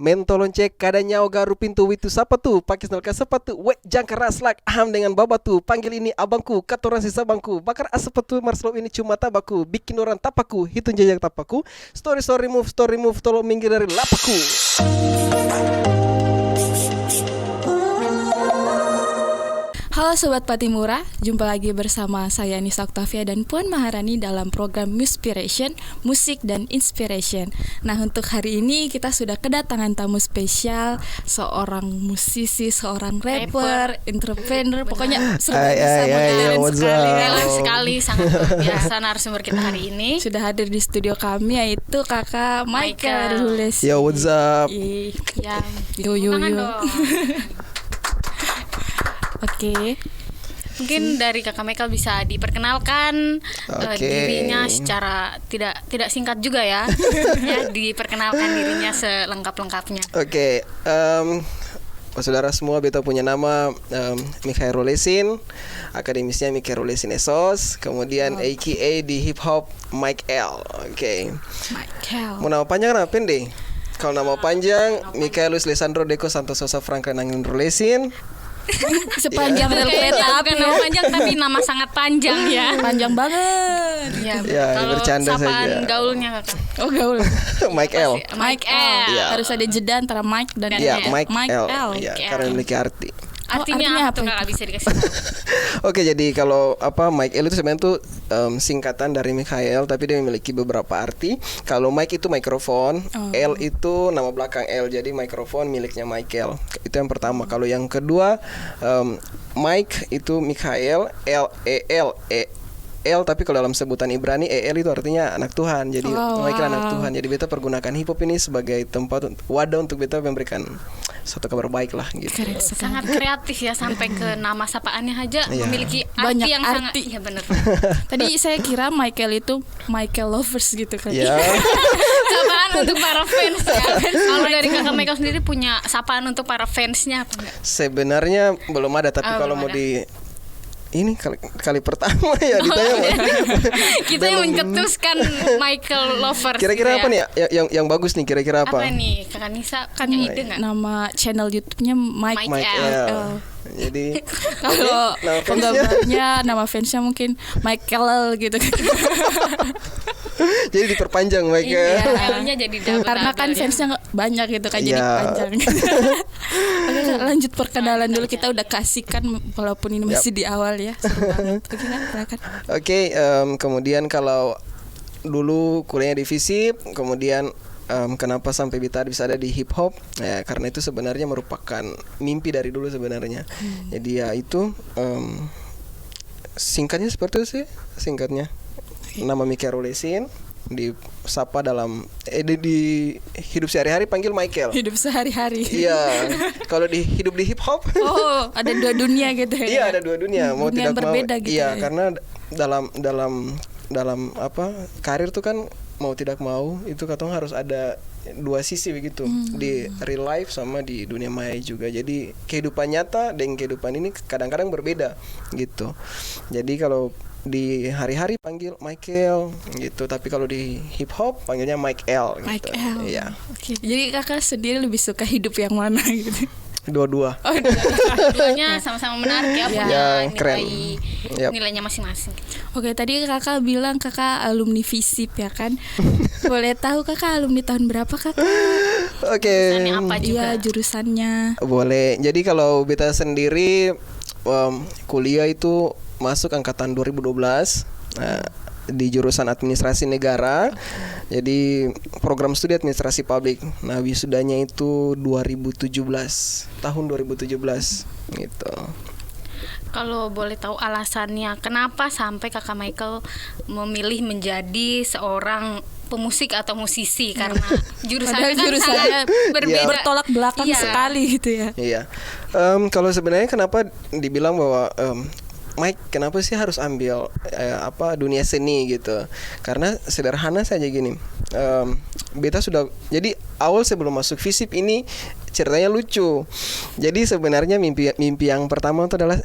Mentolon cek kadanya garu pintu itu siapa tuh? Pakai sandal sepatu. Wek jangka raslak aham dengan baba tuh. Panggil ini abangku, katoran si sabangku. Bakar asap tuh Marslow ini cuma tabaku. Bikin orang tapaku, hitun jejak tapaku. Story move, tolong minggir dari lapaku. Halo Sobat Patimura, jumpa lagi bersama saya Nisa Octavia dan Puan Maharani dalam program Muspiration, Musik dan Inspiration. Nah, untuk hari ini kita sudah kedatangan tamu spesial, seorang musisi, seorang rapper, entrepreneur, pokoknya seru sekali sangat luar biasa narasumber kita hari ini. Sudah hadir di studio kami yaitu Kakak Michael Rules. Yo, what's up? Ya, Yo. Oke. Mungkin dari Kakak Michael bisa diperkenalkan dirinya secara tidak singkat juga ya. Ya, diperkenalkan dirinya selengkap-lengkapnya. Oke, saudara semua, beta punya nama Mikhail Rolesin, akademisnya Mikhail Rolesin Esos, kemudian AKA di hip hop Mike L. Oke. Michael. Mau nama panjang apa pendek? Kalau nama panjang Michaelus Lesandro Deco Santos Sosa Franklin Angin Rolesin. Sepanjang rel kereta api. Bukan nama panjang tapi nama sangat panjang ya. Panjang banget. Ya, kalau bercanda sapaan saja. gaulnya Kakak. Oh, gaul. Mike L. Mike L. Iya. Harus ada jeda antara Mike dan Iya, Mike L. L. Iya, Mike L. karena memiliki arti. Artinya apa tuh itu? Kakak bisa dikasih tahu? Oke, jadi kalau Mike L itu sebenarnya tuh singkatan dari Mikhail, tapi dia memiliki beberapa arti. Kalau Mike itu mikrofon, L itu nama belakang L, jadi mikrofon miliknya Michael. Itu yang pertama. Kalau yang kedua, Mike itu Mikhail, L tapi kalau dalam sebutan Ibrani EL itu artinya anak Tuhan. Jadi Michael anak Tuhan. Jadi beta pergunakan hip hop ini sebagai tempat wadah untuk beta memberikan suatu kabar baik lah gitu. Sangat kreatif ya, sampai ke nama sapaannya aja memiliki arti Banyak yang arti. sangat iya benar. Tadi saya kira Michael itu Michael Lovers gitu kan. Ya. Sapaan untuk para fans ya. Kalau dari Kakak Michael sendiri punya sapaan untuk para fansnya apa enggak? Sebenarnya belum ada, tapi kalau mau ini kali pertama ya ditanya. Kita yang mencetuskan Michael Lovers. Kira-kira gitu apa nih yang bagus nih, kira-kira apa? Apa nih Kakak Nisa Kan punya ide nggak? nama channel YouTube-nya Mike Mike L. Jadi Kalau nama fansnya? penggambarnya nama fansnya mungkin Michael gitu kan. Jadi diperpanjang Michael. Iya, L-nya jadi double. Karena kan fansnya banyak gitu kan, jadi Iya. panjang. Oke, lanjut perkenalan dulu, kita udah kasihkan walaupun ini masih di awal ya. Seru banget. Oke, silakan. Oke, kemudian kalau dulu kuliahnya di FISIP, kemudian kenapa sampai bisa ada di hip hop? Ya, karena itu sebenarnya merupakan mimpi dari dulu sebenarnya. Jadi ya itu singkatnya seperti itu sih, singkatnya. Nama Mikhail Rolesin, disapa dalam di hidup sehari-hari panggil Michael. Hidup sehari-hari. Iya, kalau hidup di hip hop. Oh, ada dua dunia gitu ya. Iya, ada dua dunia, mau Dunia tidak mau. berbeda gitu Iya, ya. karena dalam karir tuh kan mau tidak mau itu katong harus ada dua sisi begitu, di real life sama di dunia maya juga. Jadi kehidupan nyata dan kehidupan ini kadang-kadang berbeda gitu. Jadi kalau di hari-hari panggil Michael gitu, tapi kalau di hip hop panggilnya Mike L gitu. Mike L. Iya. Oke. Jadi Kakak sendiri lebih suka hidup yang mana gitu? Dua-dua. Oh, Keduanya sama-sama menarik ya, punya Yang keren. nilainya masing-masing. Oke, tadi Kakak bilang Kakak alumni FISIP ya kan? Boleh tahu Kakak alumni tahun berapa Kakak? Oke. Jurusannya apa juga? Iya, jurusannya. Boleh. Jadi kalau beta sendiri kuliah itu masuk angkatan 2012 di jurusan administrasi negara. Jadi program studi administrasi publik. Nah, wisudanya itu 2017, tahun 2017 gitu. Kalau boleh tahu alasannya kenapa sampai Kakak Michael memilih menjadi seorang pemusik atau musisi, karena jurusannya kan sangat berbeda, bertolak belakang sekali gitu ya. Iya. Kalau sebenarnya kenapa dibilang bahwa Mike, kenapa sih harus ambil dunia seni gitu? Karena sederhana saja gini. Beta sudah, jadi awal sebelum masuk FISIP ini ceritanya lucu. Jadi sebenarnya mimpi yang pertama itu adalah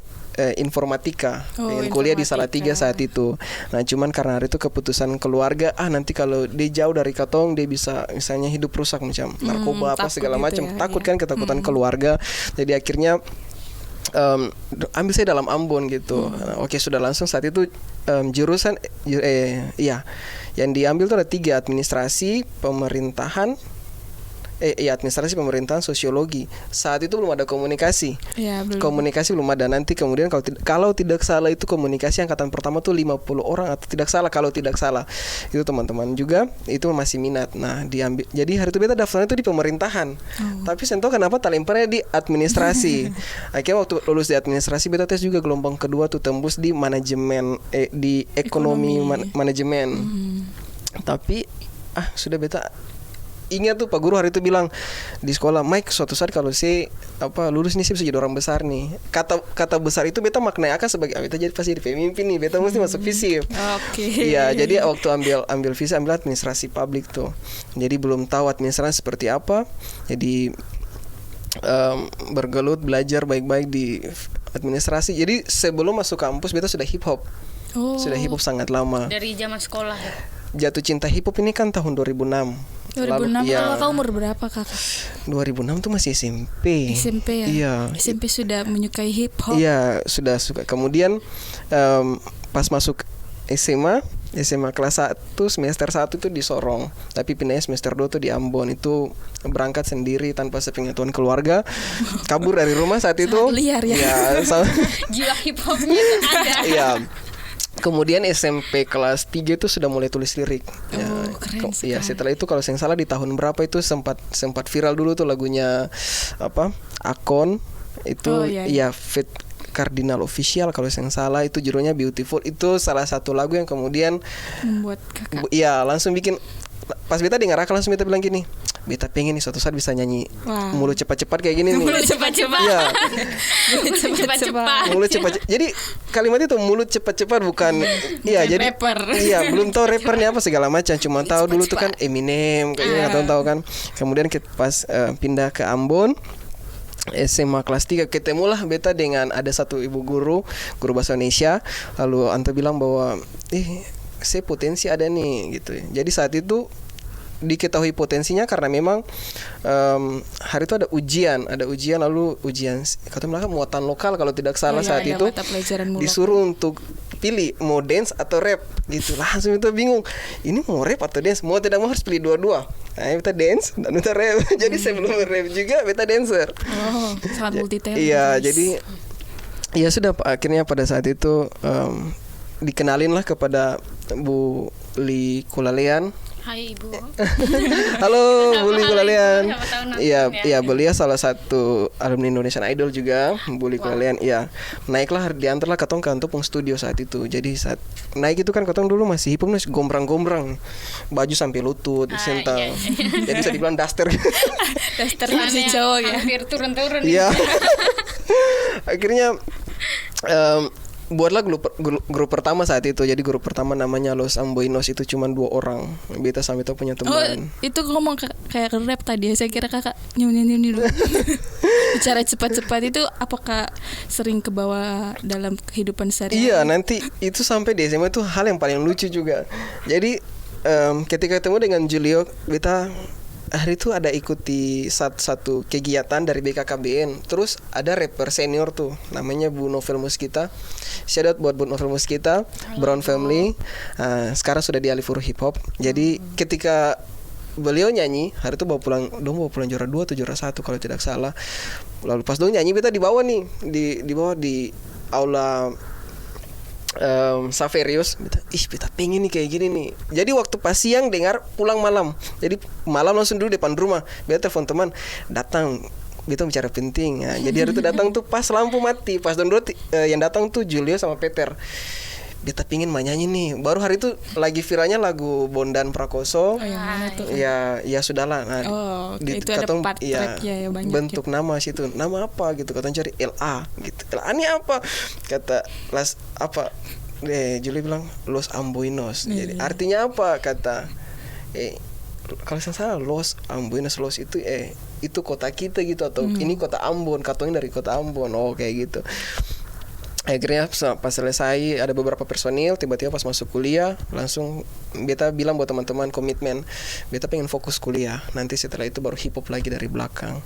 informatika, pengen kuliah di Salatiga saat itu. Nah cuman karena itu keputusan keluarga, nanti kalau dia jauh dari Katong dia bisa misalnya hidup rusak macam narkoba apa segala macam, takut kan, ketakutan keluarga. Jadi akhirnya ambil saya dalam Ambon gitu. Oke, sudah langsung saat itu jurusan yang diambil tuh ada 3, administrasi pemerintahan, administrasi pemerintahan, sosiologi. Saat itu belum ada komunikasi. Belum. Komunikasi belum ada. Nanti kemudian kalau tidak salah itu komunikasi angkatan pertama tuh 50 orang atau kalau tidak salah. Itu teman-teman juga itu masih minat. Nah, diambil. Jadi hari itu beta daftarnya itu di pemerintahan. Tapi saya tahu kenapa talemparnya di administrasi. Akhirnya waktu lulus di administrasi beta tes juga gelombang kedua tuh tembus di manajemen di ekonomi. Manajemen. Tapi sudah beta ingat tuh Pak Guru hari itu bilang di sekolah, Mike, suatu saat kalau saya lulus nih saya bisa jadi orang besar nih. Kata besar itu beta maknanya akan sebagai beta jadi pasti jadi pemimpin nih, beta mesti masuk FISIP. Iya, jadi waktu ambil FISIP ambil administrasi publik tuh. Jadi belum tahu administrasi seperti apa. Jadi bergelut belajar baik-baik di administrasi. Jadi sebelum masuk kampus beta sudah hip hop. Sudah hip hop sangat lama. Dari zaman sekolah ya. Jatuh cinta hip hop ini kan tahun 2006. 2006 kakak umur berapa kakak? 2006 tuh masih SMP. SMP ya? Iya. SMP sudah menyukai hip hop. Iya, sudah suka. Kemudian pas masuk SMA kelas 1 semester 1 itu di Sorong, tapi pindahnya semester 2 tuh di Ambon. Itu berangkat sendiri tanpa sepengetahuan keluarga, kabur dari rumah saat itu. Liar ya. Jiwa hip hopnya ada. Iya. Kemudian SMP kelas 3 itu sudah mulai tulis lirik. Keren sekali. Ya, setelah itu kalau saya salah di tahun berapa itu sempat viral dulu tuh lagunya Akon itu Fit Cardinal Official kalau saya salah, itu judulnya Beautiful. Itu salah satu lagu yang kemudian membuat kakak langsung bikin, pas beta dengar langsung beta bilang gini, beta pengen nih suatu saat bisa nyanyi mulut cepat-cepat kayak gini nih. Mulut cepat-cepat. Iya. Cepat-cepat. Mulut cepat. Jadi kalimat itu mulut cepat-cepat bukan jadi rapper. Iya, belum tahu rappernya apa segala macam, cuma tahu dulu tuh kan Eminem kayaknya enggak tahu kan. Kemudian pas pindah ke Ambon SMA kelas 3 ketemulah beta dengan ada satu ibu guru bahasa Indonesia. Lalu Anta bilang bahwa saya potensi ada nih gitu. Jadi saat itu diketahui potensinya karena memang hari itu ada ujian lalu ujian kata mereka muatan lokal kalau tidak salah saat itu disuruh untuk pilih mau dance atau rap gitu. Langsung itu bingung, ini mau rap atau dance, mau tidak mau harus pilih dua-dua. Nah, beta dance dan beta rap. Jadi sebelum rap juga beta dancer. Sangat multi talent. Iya, jadi ya sudah akhirnya pada saat itu dikenalin lah kepada Bu Li Kulalean. Hai Ibu. Halo Bu Li Kulalean. Iya, Ya. beliau salah satu alumni Indonesian Idol juga, Bu Li Kulalean. Iya. Naiklah diantarlah katong ke Antopong studio saat itu. Jadi saat naik itu kan katong dulu masih hip hop masih gombrang-gombrang. Baju sampai lutut, sentang. Jadi bisa dibilang daster. Daster versi cowok ya. Hampir turun-turun. Iya. Akhirnya buatlah grup pertama saat itu. Jadi grup pertama namanya Los Amboinos, itu cuma 2 orang. Beta sama itu punya teman. Itu ngomong kayak rap tadi. Saya kira kakak nyanyi dulu. Bicara cepat-cepat itu apakah sering kebawa dalam kehidupan sehari-hari? Iya, nanti itu sampai di SMA itu hal yang paling lucu juga. Jadi ketika ketemu dengan Julio, beta hari itu ada ikuti satu kegiatan dari BKKBN. Terus ada rapper senior tuh namanya Bu Novel Muskita. Shout out buat Bu Novel Muskita, Brown Family. Sekarang sudah di Alifur Hip Hop. Jadi ketika beliau nyanyi hari itu bawa pulang juara 2 atau juara 1 kalau tidak salah. Lalu pas dong nyanyi beta dibawa nih dibawa di aula Saverius. Beta pengen nih kayak gini nih. Jadi waktu pas siang dengar pulang malam. Jadi malam langsung dulu depan rumah. Beta telepon teman datang. Beta bicara penting. Jadi hari itu datang tuh pas lampu mati. Pas yang datang tuh Julio sama Peter. beta pingin menyanyi nih. Baru hari itu lagi viralnya lagu Bondan Prakoso. Yang mana tuh? Ya sudahlah. Nah, itu ada part tracknya ya banyak. Bentuk nama situ. Nama apa gitu? Katong cari LA gitu. LA ini apa? Kata Juli bilang Los Amboinos. Jadi artinya apa? Kata kalau saya salah Los Amboinos, Los itu itu kota kita gitu, atau ini kota Ambon, katanya dari kota Ambon. Kayak gitu. Akhirnya pas selesai ada beberapa personil, tiba-tiba pas masuk kuliah langsung beta bilang buat teman-teman komitmen, beta pengen fokus kuliah, nanti setelah itu baru hip hop lagi dari belakang.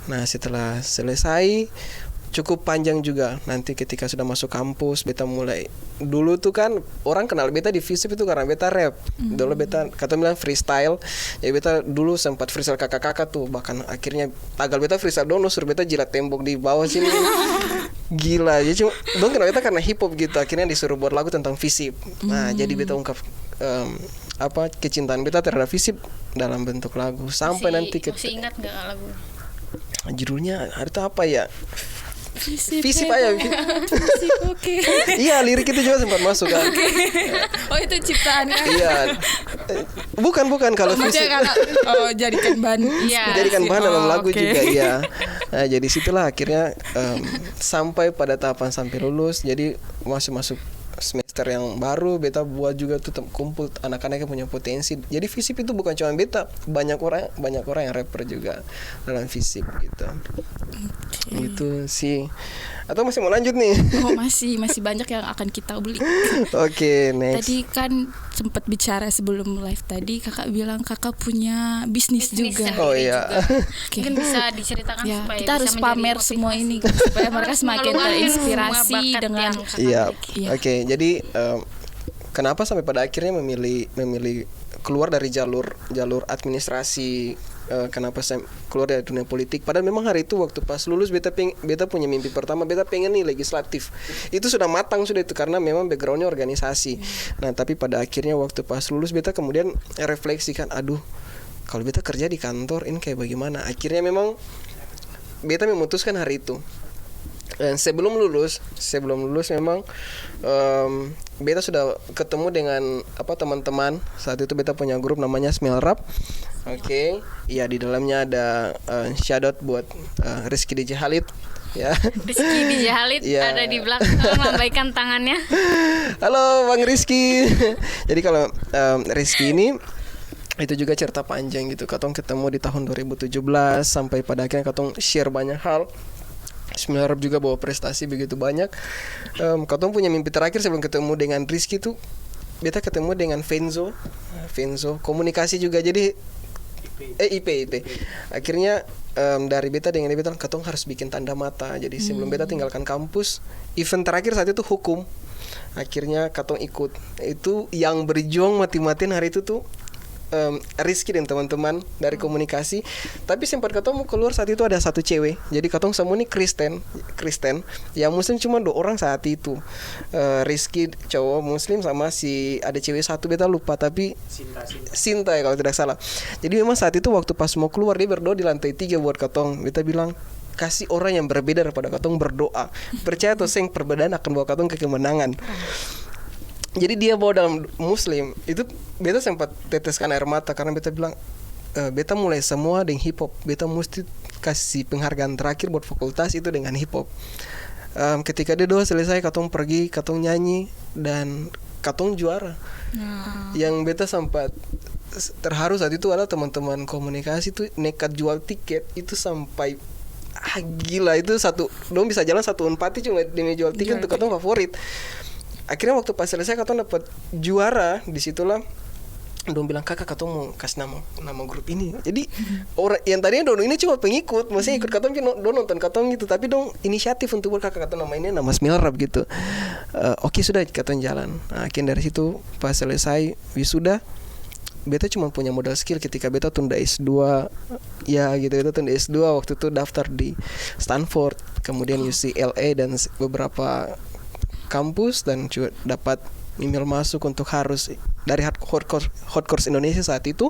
Nah setelah selesai cukup panjang juga, nanti ketika sudah masuk kampus beta mulai, dulu tuh kan orang kenal beta di FISIP itu karena beta rap. Dulu beta kata bilang freestyle, ya beta dulu sempat freestyle kakak-kakak tuh, bahkan akhirnya tagal beta freestyle dono suruh beta jilat tembok di bawah sini. Gila ya, cuma dong kenal beta karena hip hop gitu, akhirnya disuruh buat lagu tentang FISIP. Nah jadi beta ungkap kecintaan beta terhadap FISIP dalam bentuk lagu sampai nanti masih ingat nggak lagu judulnya itu apa ya? FISIP aja. Oke. Iya, lirik itu juga sempat masuk kan. Oh itu ciptaan kan? Iya. Bukan kalau FISIP. Jadikan bahan. Jadikan bahan dalam lagu juga ya. Nah, jadi situlah akhirnya sampai pada tahapan sampai lulus. Jadi masuk semester yang baru beta buat juga tuh kumpul anak-anak yang punya potensi. Jadi FISIP itu bukan cuma beta, banyak orang yang rapper juga dalam FISIP gitu. Gitu sih. Atau masih mau lanjut nih? Masih banyak yang akan kita beli. Oke, next. Tadi kan sempat bicara sebelum live tadi, kakak bilang kakak punya bisnis juga. Oh iya. Okay. Mungkin bisa diceritakan supaya kita harus pamer semua ini supaya mereka semakin terinspirasi dengan. Iya. Oke, jadi kenapa sampai pada akhirnya memilih keluar dari jalur administrasi? Kenapa saya keluar dari dunia politik? Padahal memang hari itu waktu pas lulus beta punya mimpi pertama, beta pengen nih legislatif. Itu sudah matang sudah itu karena memang backgroundnya organisasi. Nah tapi pada akhirnya waktu pas lulus beta kemudian refleksikan, aduh kalau beta kerja di kantor ini kayak bagaimana? Akhirnya memang beta memutuskan hari itu. Dan sebelum lulus memang beta sudah ketemu dengan teman-teman. Saat itu beta punya grup namanya Smell Rap. Oke. Iya, di dalamnya ada shout out buat Rizky DJ Halid ya. Rizky DJ Halid ada di belakang melambaikan tangannya. Halo Bang Rizky. Jadi kalau Rizky ini itu juga cerita panjang gitu. Katong ketemu di tahun 2017 sampai pada akhirnya katong share banyak hal. Sebenarnya juga bawa prestasi begitu banyak. Katong punya mimpi terakhir sebelum ketemu dengan Rizky tuh, beta ketemu dengan Venzo komunikasi juga. Jadi IP. Akhirnya dari beta dengan dia bilang katong harus bikin tanda mata. Jadi sebelum beta tinggalkan kampus, event terakhir saat itu hukum. Akhirnya katong ikut. Itu yang berjuang mati-matian hari itu tuh Rizky dan teman-teman dari komunikasi. Tapi sempat ketemu keluar saat itu ada satu cewek. Jadi katong semua ini Kristen. Yang Muslim cuma 2 orang saat itu. Rizky cowok Muslim sama si ada cewek satu beta lupa tapi Sinta ya kalau tidak salah. Jadi memang saat itu waktu pas mau keluar dia berdoa di lantai 3 buat katong. Beta bilang kasih orang yang berbeda daripada katong berdoa. Percaya atau seng perbedaan akan bawa katong ke kemenangan. Jadi dia bawa dalam Muslim itu beta sempat teteskan air mata karena beta bilang beta mulai semua dengan hip hop, beta mesti kasih penghargaan terakhir buat fakultas itu dengan hip hop. Ketika dia doa selesai katong pergi, katong nyanyi dan katong juara. Yang beta sempat terharu saat itu adalah teman-teman komunikasi tuh nekat jual tiket itu sampai gila itu dong bisa jalan 1 Unpati cuma demi jual tiket untuk katong favorit. Akhirnya waktu pas selesai katong dapat juara, disitulah dong bilang kakak katong mau kasih nama grup ini. Jadi orang yang tadinya dong ini cuma pengikut, maksudnya ikut katong dong nonton katong gitu, tapi dong inisiatif untuk buat kakak katong nama ini nama Smell Rap gitu. Oke sudah katong jalan. Nah, akhirnya dari situ pas selesai wisuda beta cuma punya modal skill ketika beta tunda S2 ya gitu, beta tunda S2 waktu itu daftar di Stanford, kemudian UCLA dan beberapa kampus dan juga dapat email masuk untuk harus dari hot course Indonesia saat itu.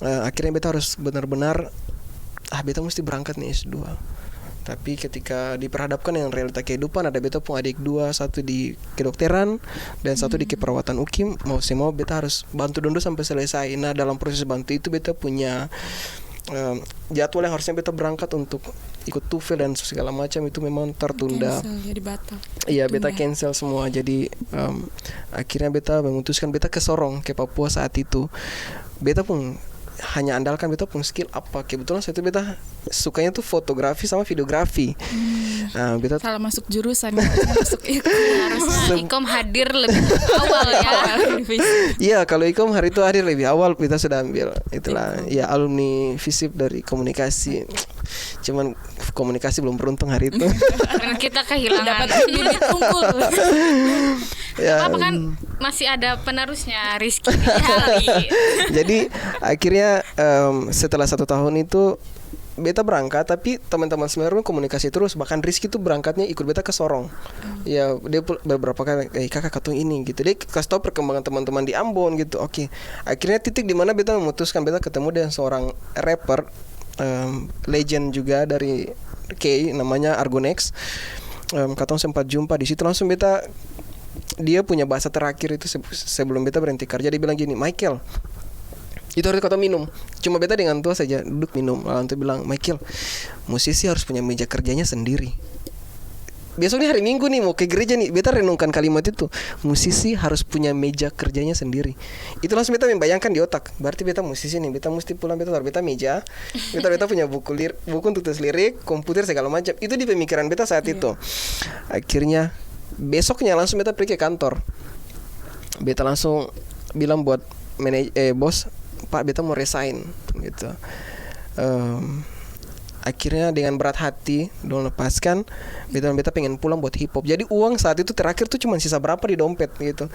Akhirnya beta harus benar-benar beta mesti berangkat nih S2. Tapi ketika diperhadapkan dengan realita kehidupan, ada beta pun adik dua, satu di kedokteran dan satu di keperawatan UKIM. Mau semau beta harus bantu dondo sampai selesai. Nah dalam proses bantu itu beta punya jadwal yang harusnya beta berangkat untuk ikut TOEFL dan segala macam itu memang tertunda. Jadi batal. Iya, beta cancel semua. Jadi akhirnya beta memutuskan beta ke Sorong, ke Papua saat itu. Beta pun hanya andalkan beta pun skill apa. Kebetulan saat itu beta sukanya tuh fotografi sama videografi. Beta salah masuk jurusan, masuk harusnya Ikom hadir lebih awal ya. Iya, kalau Ikom hari itu hadir lebih awal, kita sudah ambil itulah ya alumni FISIP dari komunikasi. Cuman komunikasi belum beruntung hari itu. Karena kita kehilangan bibit unggul. Ya, apa kan masih ada penerusnya Rizky. Jadi akhirnya setelah 1 tahun itu beta berangkat, tapi teman-teman sebenarnya komunikasi terus. Bahkan Rizky tuh berangkatnya ikut beta ke Sorong. Ya dia beberapa kali kakak katong ini gitu. Dia kasih tahu perkembangan teman-teman di Ambon gitu. Oke. Akhirnya titik di mana beta memutuskan beta ketemu dengan seorang rapper legend juga dari K, namanya Argonex. Katong sempat jumpa di situ, langsung beta, dia punya bahasa terakhir itu sebelum beta berhenti kerja, dia bilang gini, Michael, itu harus kata minum. Cuma beta dengan tua saja duduk minum. Lalu dia bilang, Michael, musisi harus punya meja kerjanya sendiri. Besoknya hari Minggu nih mau ke gereja nih, beta renungkan kalimat itu, musisi harus punya meja kerjanya sendiri. Itu langsung beta membayangkan di otak, berarti beta musisi nih, beta mesti pulang, beta taruh beta meja, beta punya buku untuk tulis lirik, komputer segala macam. Itu di pemikiran beta saat itu. Akhirnya besoknya langsung beta pergi ke kantor. Beta langsung bilang buat bos, Pak, beta mau resign gitu. Akhirnya dengan berat hati dong lepaskan. Beta pengen pulang buat hip hop. Jadi uang saat itu terakhir tuh cuma sisa berapa di dompet gitu.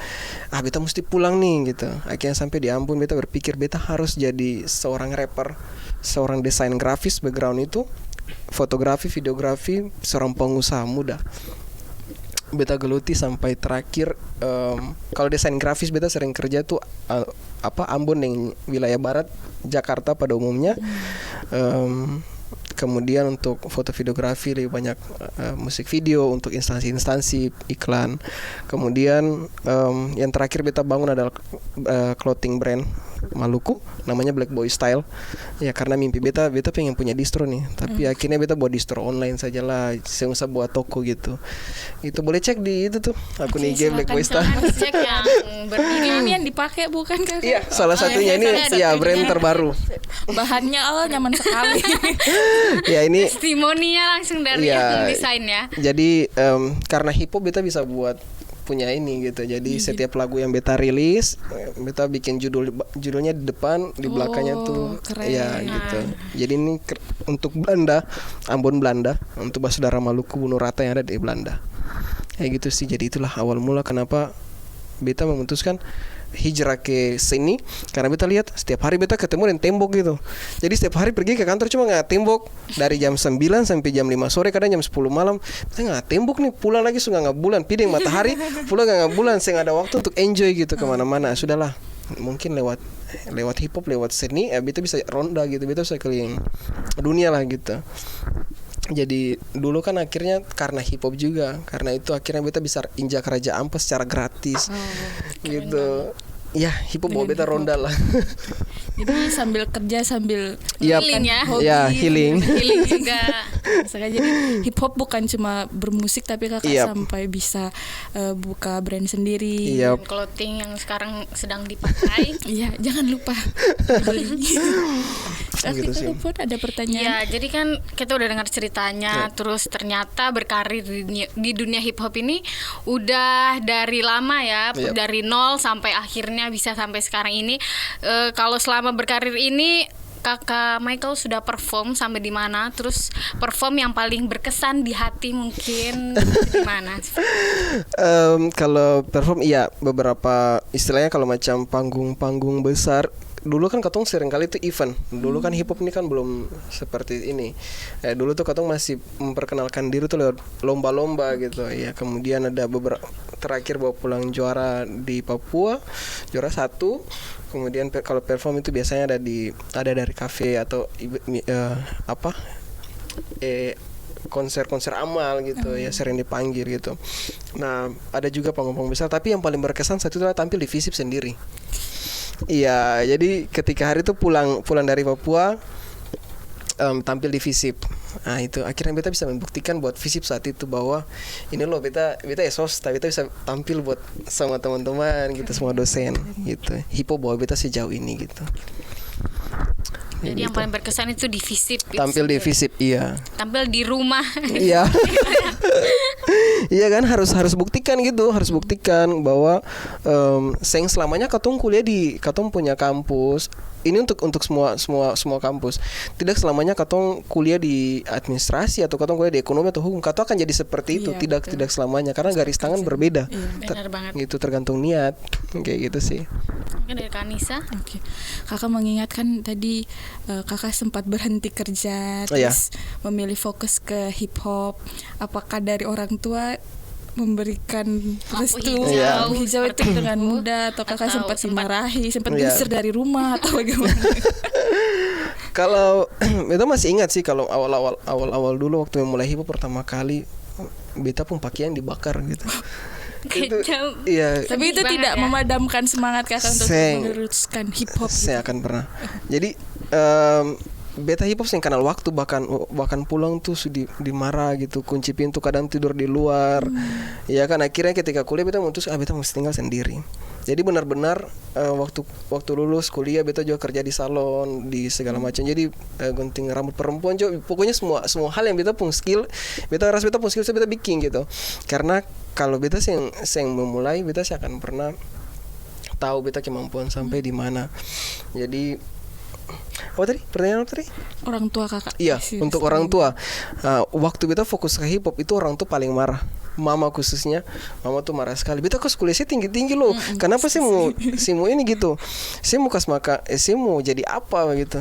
Beta mesti pulang nih gitu. Akhirnya sampai di Ambon beta berpikir beta harus jadi seorang rapper, seorang desain grafis, background itu fotografi, videografi, seorang pengusaha muda. Beta geluti sampai terakhir. Kalau desain grafis beta sering kerja tuh Ambon yang wilayah barat Jakarta pada umumnya. Kemudian untuk foto videografi lebih banyak musik video untuk instansi-instansi iklan. Kemudian yang terakhir beta bangun adalah clothing brand Maluku, namanya Black Boy Style. Ya karena mimpi beta pengen punya distro nih. Tapi akhirnya beta buat distro online sajalah, saya usah buat toko gitu. Itu boleh cek di itu tuh akun IG Black Boy Style. Cek yang berdiri ini yang dipakai bukan kakak? Iya, salah satunya ini ya brand terbaru. Bahannya nyaman sekali. Ya ini testimoninya langsung dari yang desain ya. Jadi karena hip hop beta bisa buat punya ini gitu. Jadi setiap lagu yang beta rilis, beta bikin judulnya di depan, di belakangnya tuh keren. Ya gitu. Jadi ini untuk Belanda, Ambon Belanda, untuk Basudara Maluku Bunuh Rata yang ada di Belanda. Kayak gitu sih. Jadi itulah awal mula kenapa beta memutuskan hijrah ke sini, karena beta lihat setiap hari beta ketemu dengan tembok gitu. Jadi setiap hari pergi ke kantor cuma ngeliat tembok dari jam 9 sampai jam 5 sore, kadang jam 10 malam. Beta ngeliat tembok nih, pulang lagi suka nggak bulan, pideng matahari, pulang nggak bulan, saya nggak ada waktu untuk enjoy gitu kemana-mana. Sudahlah, mungkin lewat hip hop, lewat seni, beta bisa ronda gitu, beta bisa keliling dunia lah gitu. Jadi dulu kan akhirnya karena hip hop juga, karena itu akhirnya beta bisa injak Raja Ampas secara gratis gitu. Ya hip hop bawa beta ronda lah. Jadi sambil kerja sambil healing ya. Hobi, ya healing juga. Jadi hip hop bukan cuma bermusik, tapi kakak sampai bisa buka brand sendiri. Clothing yang sekarang sedang dipakai. Iya, jangan lupa beli. Gitu sih. Pun ada pertanyaan. Ya, jadi kan kita udah dengar ceritanya, terus ternyata berkarir di dunia hip hop ini udah dari lama ya, dari nol sampai akhirnya bisa sampai sekarang ini. Kalau selama berkarir ini Kakak Michael sudah perform sampai di mana? Terus perform yang paling berkesan di hati mungkin di mana? Kalau perform beberapa istilahnya kalau macam panggung besar. Dulu kan katong sering kali itu event. Dulu kan hip hop ini kan belum seperti ini. Dulu tuh katong masih memperkenalkan diri tuh lewat lomba-lomba gitu. Ya, kemudian ada beberapa terakhir bawa pulang juara di Papua, juara 1. Kemudian kalau perform itu biasanya ada dari kafe atau konser-konser amal gitu ya, sering dipanggil gitu. Nah ada juga panggung-panggung besar, tapi yang paling berkesan saat itu adalah tampil di FISIP sendiri. Iya, jadi ketika hari itu pulang dari Papua, tampil di FISIP. Nah itu akhirnya beta bisa membuktikan buat FISIP saat itu bahwa ini loh beta ya swasta, beta bisa tampil buat sama teman-teman gitu, semua dosen gitu. Hipo bahwa beta sejauh ini gitu. Jadi yang paling berkesan itu di FISIP. Tampil di FISIP, iya. Tampil di rumah. Iya. Iya kan, harus buktikan gitu, harus buktikan bahwa seng selamanya katong kuliah di katong punya kampus. Ini untuk semua kampus. Tidak selamanya katong kuliah di administrasi atau katong kuliah di ekonomi atau hukum. Katong akan jadi seperti itu, tidak selamanya, karena garis tangan berbeda. Benar banget. Gitu, tergantung niat. Kayak gitu sih. Mungkin dari Kanisa. Oke. Kakak mengingatkan tadi kakak sempat berhenti kerja terus memilih fokus ke hip hop. Apakah dari orang tua memberikan restu lampu hijau itu dengan mudah, atau kakak sempat dimarahi, sempat diusir dari rumah atau bagaimana? Kalau beta masih ingat sih, kalau awal dulu waktu mulai hip hop pertama kali, beta pun pakaian dibakar gitu. Itu, iya. Tapi itu tidak memadamkan semangat kakak untuk meneruskan hip hop. Saya akan pernah. Jadi beta hip hop sing kenal waktu, bahkan pulang tuh dimarah gitu, kunci pintu, kadang tidur di luar. Ya kan, akhirnya ketika kuliah beta memutus beta mesti tinggal sendiri. Jadi benar-benar waktu lulus kuliah beta juga kerja di salon, di segala macam. Jadi gunting rambut perempuan juga, pokoknya semua hal yang beta pun skill, beta rasa beta pun skill beta bikin gitu. Karena kalau beta sing memulai, beta sih akan pernah tahu beta kemampuan sampai di mana. Jadi pertanyaan apa tadi? Orang tua kakak. Iya, untuk orang tua. Waktu beta fokus ke hip hop itu orang tuh paling marah. Mama khususnya, mama tuh marah sekali. Beta kos kuliahnya tinggi-tinggi loh. Kenapa sih mau ini gitu? Saya mau saya mau jadi apa gitu.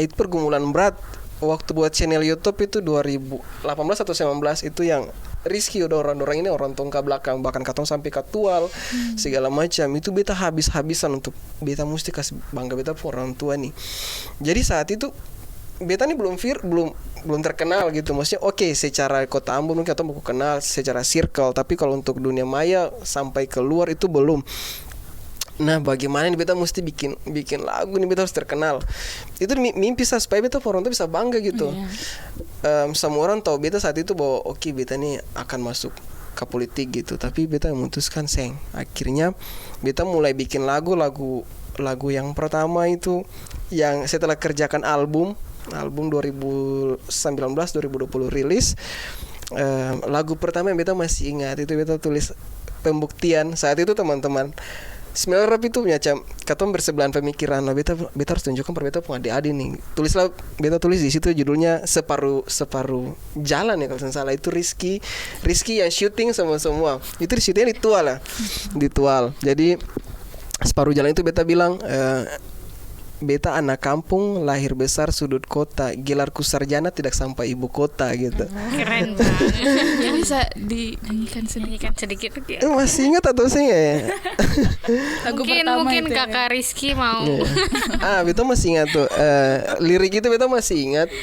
Itu pergumulan berat. Waktu buat channel YouTube itu 2018 atau 2019 itu yang Rizky udah orang ini orang tongka belakang, bahkan katong sampai katual segala macam. Itu beta habis-habisan untuk beta mesti kasih bangga beta pun orang tua nih. Jadi saat itu beta nih belum terkenal gitu. Maksudnya secara kota Ambon mungkin atau mau kenal secara circle, tapi kalau untuk dunia maya sampai keluar itu belum. Nah, bagaimana nih beta mesti bikin lagu nih, beta harus terkenal. Itu mimpi saya supaya beta orang tuh bisa bangga gitu. Semua orang tahu beta saat itu bahwa beta nih akan masuk ke politik gitu, tapi beta memutuskan akhirnya beta mulai bikin lagu yang pertama itu yang setelah kerjakan album 2019 2020 rilis. Lagu pertama yang beta masih ingat itu beta tulis Pembuktian. Saat itu teman-teman sebenarnya rap itu macam katong bersebelahan pemikiran. Nah, beta harus tunjukkan per beta pun adik-adik nih. Beta tulis di situ judulnya separuh jalan ya kalau tidak salah. Itu Rizky yang syuting semua. Itu di syutingnya di Tual. Jadi separuh jalan itu beta bilang beta anak kampung, lahir besar sudut kota, gelarku sarjana tidak sampai ibu kota gitu. Keren banget. Ya bisa dinyanyikan sedikit. Masih ingat atau sih ya? Mungkin kakak Rizky mau. Beta masih ingat tuh. Lirik itu beta masih ingat.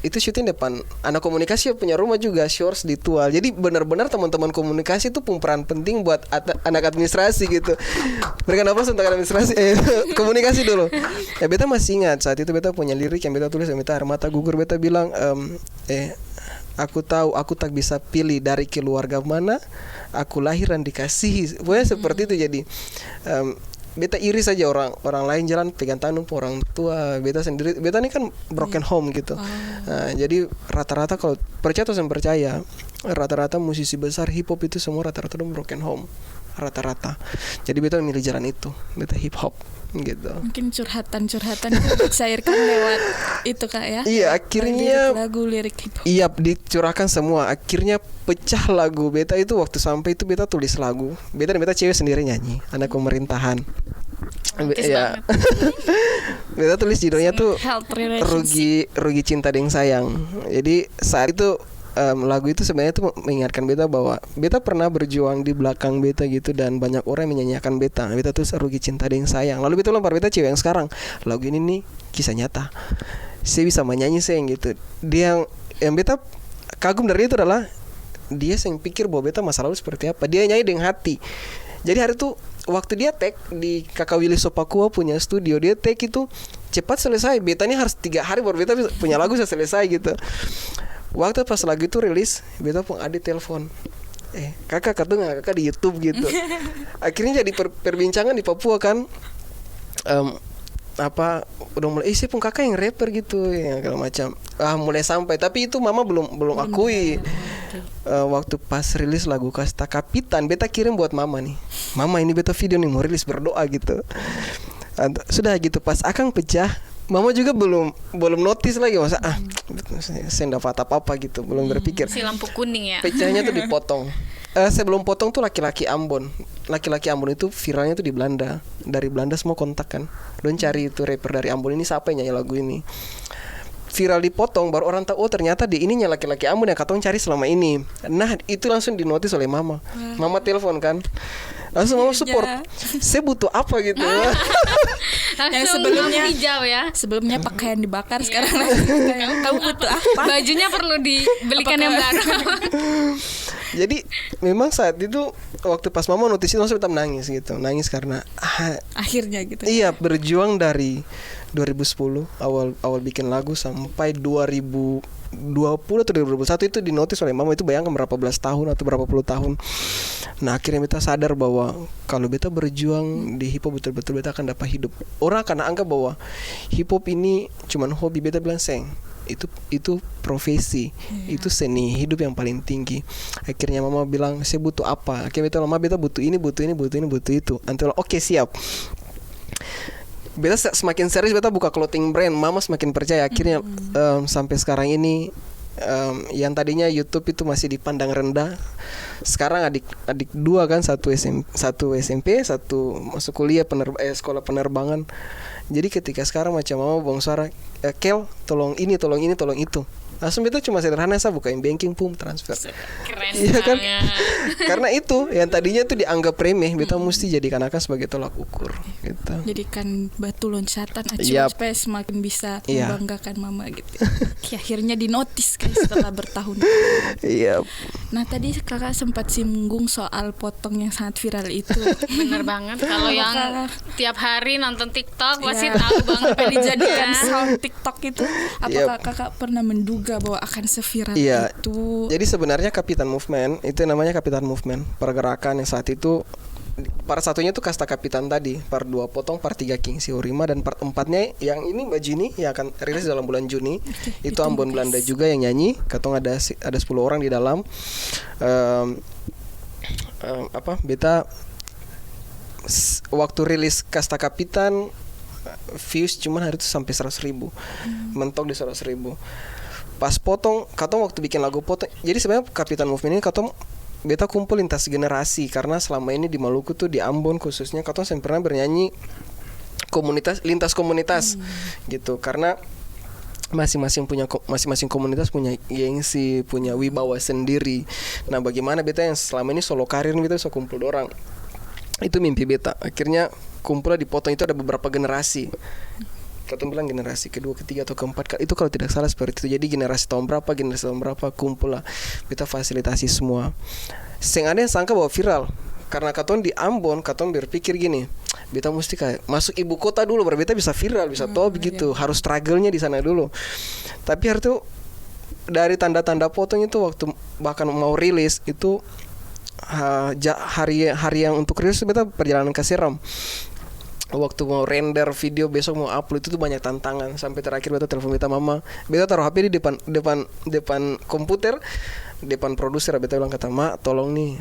Itu syuting depan anak komunikasi punya rumah juga, Shores di Tual. Jadi benar-benar teman-teman komunikasi itu peran penting buat anak administrasi gitu. Mereka nafas untuk administrasi komunikasi dulu. Ya beta masih ingat saat itu beta punya lirik yang beta tulis, yang beta air mata gugur. Beta bilang aku tahu aku tak bisa pilih dari keluarga mana aku lahir dan dikasihi. Pokoknya seperti itu. Jadi beta iri saja orang lain jalan pegang tangan orang tua, beta sendiri, beta ini kan broken home gitu. Nah, jadi rata-rata kalau percaya atau percaya, rata-rata musisi besar hip hop itu semua rata-rata broken home, rata-rata. Jadi beta memilih jalan itu, beta hip hop gitu. Mungkin curhatan dicairkan lewat itu kak ya. Iya, akhirnya lirik hip hop. Iya, dicurahkan semua. Akhirnya pecah lagu beta itu. Waktu sampai itu beta tulis lagu. Beta cewek sendiri nyanyi, anak pemerintahan. Ya. Beta tulis judulnya tuh rugi cinta deng sayang. Jadi saat itu lagu itu sebenarnya tuh mengingatkan beta bahwa beta pernah berjuang di belakang beta gitu, dan banyak orang yang menyanyikan beta. Beta tuh rugi cinta deng sayang. Lalu beta lempar beta cewek yang sekarang. Lagu ini nih kisah nyata. Saya bisa menyanyi gitu. Dia yang beta kagum dari itu adalah dia yang pikir bahwa beta masa lalu seperti apa. Dia nyanyi dengan hati. Jadi hari itu waktu dia take di Kakak Willy Sopakua punya studio, dia take itu cepat selesai. Beta ini harus 3 hari baru beta punya lagu bisa selesai gitu. Waktu pas lagu itu rilis, beta pun adik telepon. Kakak katanya kakak di YouTube gitu. Akhirnya jadi perbincangan di Papua kan. Udah mulai sih pun kakak yang rapper gitu ya segala macam. Mulai sampai, tapi itu mama belum akui. Waktu pas rilis lagu Kasta Kapitan, beta kirim buat mama nih. Mama, ini beta video nih mau rilis, berdoa gitu. Sudah gitu pas akang pecah, mama juga belum notice lagi, masa saya dapat apa gitu, belum berpikir. Si lampu kuning ya. Pecahnya tuh dipotong. Sebelum potong tuh laki-laki Ambon. Laki-laki Ambon itu viralnya tuh di Belanda. Dari Belanda semua kontak kan. Don cari itu rapper dari Ambon ini siapa yang nyanyi lagu ini. Viral dipotong baru orang tahu, oh ternyata di ininya laki-laki Ambon yang katong cari selama ini. Nah, itu langsung dinotis oleh mama. Mama telepon kan. Langsung mama support. Saya butuh apa gitu. Yang sebelumnya hijau ya. Sebelumnya pakaian dibakar, sekarang kamu butuh apa? Bajunya perlu dibelikan yang baru. Jadi memang saat itu waktu pas mama notice itu langsung tetap nangis gitu. Nangis karena akhirnya gitu. Iya, berjuang dari 2010 awal bikin lagu sampai 2020 atau 2021 itu dinotis oleh mama. Itu bayangkan berapa belas tahun atau berapa puluh tahun. Nah, akhirnya beta sadar bahwa kalau beta berjuang di hip hop betul-betul beta akan dapat hidup. Orang akan anggap bahwa hip hop ini cuman hobi, beta bilang seng. Itu profesi, itu seni hidup yang paling tinggi. Akhirnya mama bilang, saya butuh apa? Akhirnya beta butuh ini, butuh itu. Antara oke, siap. Beta semakin serius, beta buka clothing brand. Mama semakin percaya. Akhirnya sampai sekarang ini, yang tadinya YouTube itu masih dipandang rendah, sekarang adik 2 kan, satu SMP, satu masuk kuliah sekolah penerbangan. Jadi ketika sekarang macam mama buang suara, Kel, tolong ini, tolong itu. Langsung beta cuma sederhana, saya bukain banking, pum, transfer. Keren. Iya kan? Karena itu yang tadinya itu dianggap remeh, beta mesti jadikan akan sebagai tolak ukur gitu. Jadikan batu loncatan supaya semakin bisa membanggakan mama gitu. Akhirnya dinotis guys setelah bertahun. Iya. Nah, tadi kakak sempat singgung soal potong yang sangat viral itu. Bener banget. Kalau yang tiap hari nonton TikTok pasti tahu banget dijadikan sound TikTok itu. Apakah kakak pernah menduga bahwa akan seviral itu? Jadi sebenarnya Kapitan Movement itu namanya Kapitan Movement, pergerakan yang saat itu part 1-nya tuh Kasta Kapitan tadi, part 2 potong, part 3 King Siorima, dan part 4-nya yang ini Mbak Juni yang akan rilis dalam bulan Juni. Itu Ambon Belanda juga yang nyanyi. Katong ada 10 orang di dalam. Beta waktu rilis Kasta Kapitan views cuman hari itu sampai 100.000. Mentok di 100.000. Pas potong, katong waktu bikin lagu potong. Jadi sebenarnya Kapitan Movement ini katong beta kumpul lintas generasi, karena selama ini di Maluku tuh, di Ambon khususnya, katong saya pernah bernyanyi lintas komunitas gitu, karena masing-masing komunitas punya gengsi, punya wibawa sendiri. Nah, bagaimana beta yang selama ini solo karir beta bisa kumpul orang. Itu mimpi beta. Akhirnya kumpul di potong itu ada beberapa generasi. Katong bilang generasi kedua, ketiga atau keempat, itu kalau tidak salah seperti itu. Jadi generasi tahun berapa kumpul lah, kita fasilitasi semua. Seng ada yang sangka bahwa viral, karena katong di Ambon, katong berpikir gini, beta mesti kayak masuk ibu kota dulu baru beta bisa viral, bisa top gitu. Harus struggle-nya di sana dulu. Tapi hari itu dari tanda-tanda potong itu, waktu bahkan mau rilis itu hari yang untuk rilis beta perjalanan ke Seram. Waktu mau render video, besok mau upload, itu tuh banyak tantangan. Sampai terakhir beta telepon beta mama, beta taruh HP di depan komputer, depan produser. Beta bilang, kata Ma, tolong nih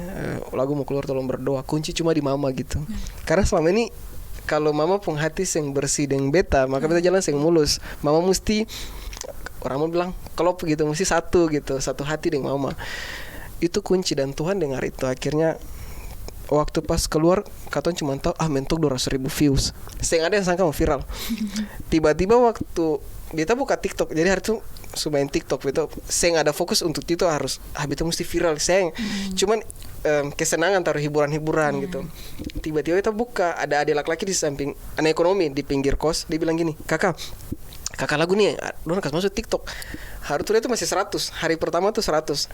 lagu mau keluar, tolong berdoa. Kunci cuma di mama gitu. Karena selama ini kalau mama pun hati yang bersih dengan beta, maka beta jalan yang mulus. Mama mesti, orang mau bilang klop gitu, mesti satu hati dengan mama. Itu kunci, dan Tuhan dengar itu. Akhirnya waktu pas keluar, katong cuma tahu mentok 200.000 views. Saya ada yang sangka mau viral. Tiba-tiba waktu beta buka TikTok, jadi hari itu subahin TikTok beta, saya ada fokus untuk itu harus beta mesti viral. Saya cuman kesenangan taruh hiburan gitu. Tiba-tiba beta buka, ada adik laki-laki di samping anak ekonomi di pinggir kos. Dia bilang gini, kakak, kakak lagu nih dorang kasih masuk TikTok. Hari itu masih 100, hari pertama tuh 100.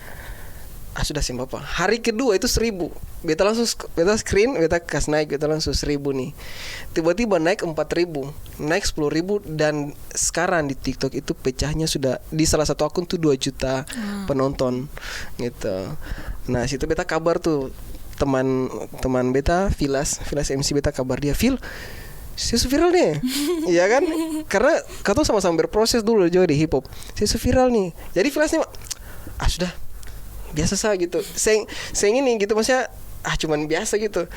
Sudah sih Bapak. Hari kedua itu 1000. Beta screen, beta kasih naik, beta langsung 1000 nih. Tiba-tiba naik 4000, naik 10.000, dan sekarang di TikTok itu pecahnya sudah di salah satu akun tuh 2 juta penonton gitu. Nah, situ beta kabar tuh teman beta Vilas MC, beta kabar dia, "Phil, saya viral nih." Iya kan? Karena kata sama-sama berproses dulu juga di hip hop. Saya viral nih. Jadi Vilas nih, sudah biasa saja gitu. Saya ini gitu, maksudnya cuman biasa gitu.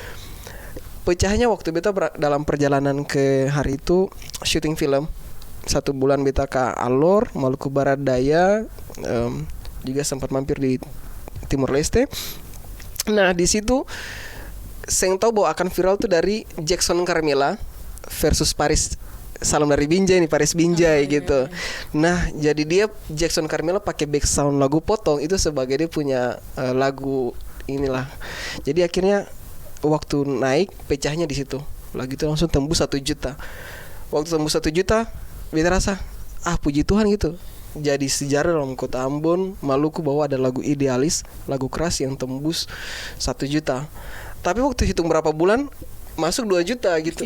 Pecahnya waktu beta dalam perjalanan ke hari itu syuting film 1 bulan, beta ke Alor, Maluku Barat Daya, juga sempat mampir di Timur Leste. Nah, di situ saya tahu bahwa akan viral tuh dari Jackson Carmela versus Paris. Salam dari Binjai nih, Paris Binjai gitu. Nah, jadi dia Jackson Carmela pakai back sound lagu Potong itu sebagai dia punya lagu inilah. Jadi akhirnya waktu naik pecahnya di situ. Lagu itu langsung tembus 1 juta. Waktu tembus 1 juta, beta rasa puji Tuhan gitu. Jadi sejarah dalam kota Ambon, Maluku, bahwa ada lagu Idealis, lagu keras yang tembus 1 juta. Tapi waktu hitung berapa bulan masuk 2 juta gitu.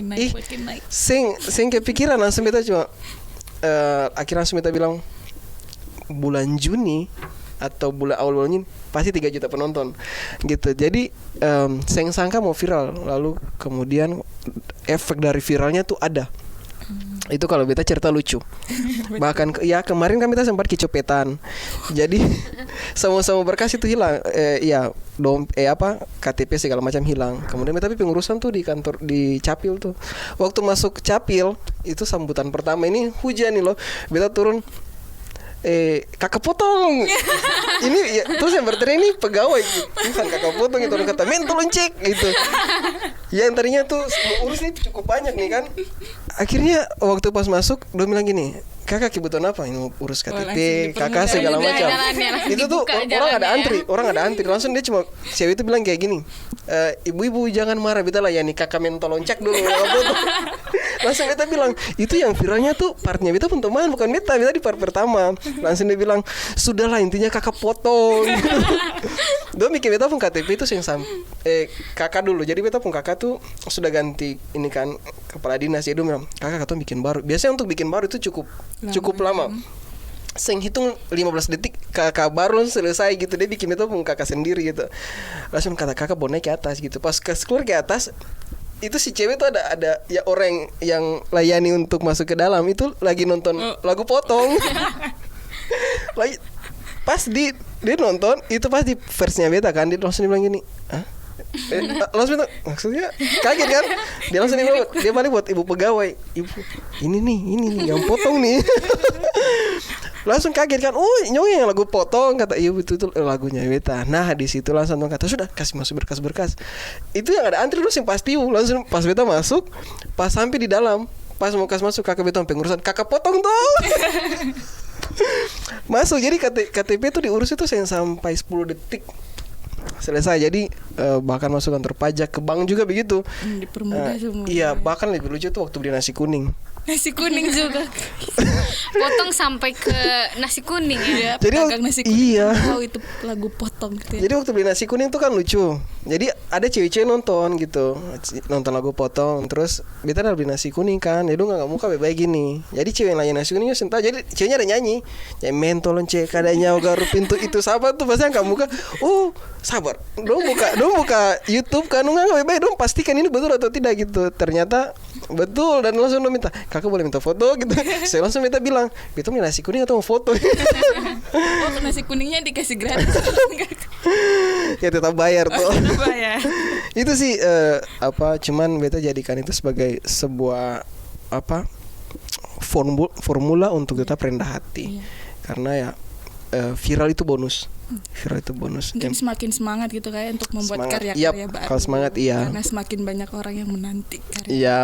Sing kepikiran langsung beta cuma akhirnya langsung beta bilang bulan Juni atau bulan awal ini pasti 3 juta penonton gitu. Jadi saya sangka mau viral, lalu kemudian efek dari viralnya tuh ada. Itu kalau beta cerita lucu. Bahkan ya kemarin kan beta sempat kecopetan. Jadi sama-sama berkas itu hilang. KTP segala macam hilang. Kemudian tapi pengurusan tuh di kantor di Capil tuh. Waktu masuk Capil itu sambutan pertama ini hujan nih loh. Beta turun, kakak potong. Ini ya, terus yang berteriak ini pegawai, bukan kakak potong itu. Orang kata, "Men, tolong cek," gitu. Yang tadinya tuh urusnya cukup banyak nih kan. Akhirnya waktu pas masuk dia bilang gini, "Kakak kebutuhan apa?" "Ini mau urus KTP, kakak segala macam." Itu tuh orang ada antri. Langsung dia cuma cewek itu bilang kayak gini, "Ibu-ibu jangan marah, beta lah ya nih kakak, men tolong cek dulu." Langsung beta bilang, "Itu yang viralnya tuh partnya beta pun teman, bukan beta di part pertama." Langsung dia bilang, "Sudahlah, intinya kakak potong." Dia mikir beta pun KTP itu kakak dulu. Jadi beta pun kakak tuh sudah ganti ini kan kepala dinas. Jadi dia bilang, "Kakak bikin baru." Biasanya untuk bikin baru itu cukup lama. Saya hitung 15 detik kakak baru selesai gitu. Dia bikin itu pun kakak sendiri gitu. Langsung kata kakak mau naik ke atas gitu. Pas keluar ke atas, itu si cewek tuh ada ya orang yang layani untuk masuk ke dalam itu lagi nonton lagu Potong. Lagi pas dia nonton itu pas di versinya beta kan, dia langsung bilang gini, langsung itu maksudnya kaget kan. Dia langsung dia balik buat ibu pegawai, "Ibu, ini nih yang potong nih." Langsung kaget kan, "Nyonya yang lagu Potong," kata. "Iya, itu lagunya beta." Nah, di situ langsung kata, "Sudah, kasih masuk berkas." Itu yang ada antri dulu yang pasti. Langsung pas beta masuk, pas sampai di dalam, pas mau kasih masuk kakak beta pengurusan, "Kakak potong tuh." Masuk. Jadi KTP itu diurus itu sampai 10 detik selesai. Jadi bahkan masuk kantor pajak, ke bank juga begitu. Dipermudah semua. Iya, bahkan lebih lucu tuh waktu beli nasi kuning. Nasi kuning juga. Potong sampai ke nasi kuning ya. Jadi nasi kuning. Iya. Tahu itu lagu Potong gitu ya. Jadi waktu beli nasi kuning tuh kan lucu. Jadi ada cewek-cewek nonton gitu, nonton lagu Potong. Terus beta udah beli nasi kuning kan, jadi nggak muka baik gini. Jadi cewek yang layan nasi kuning sentak. Jadi ceweknya ada nyanyi, "Ya men tolong cek kadanya garu pintu itu sabar tuh." Pasti nggak muka. Sabar. Dong buka YouTube kan, nggak baik dong pastikan ini betul atau tidak gitu. Ternyata betul, dan langsung dia minta, "Kakak boleh minta foto?" gitu. Saya langsung minta bilang, "Beta beli nasi kuning atau mau foto?" Nasi kuningnya dikasih gratis. Ya tetap bayar tuh. Bayar. Itu sih cuman beta jadikan itu sebagai sebuah formula untuk tetap rendah hati. Karena ya viral itu bonus. Mungkin semakin semangat gitu kayak untuk membuat karya-karya baru. Kalau semangat iya. Karena semakin banyak orang yang menanti karya. Iya.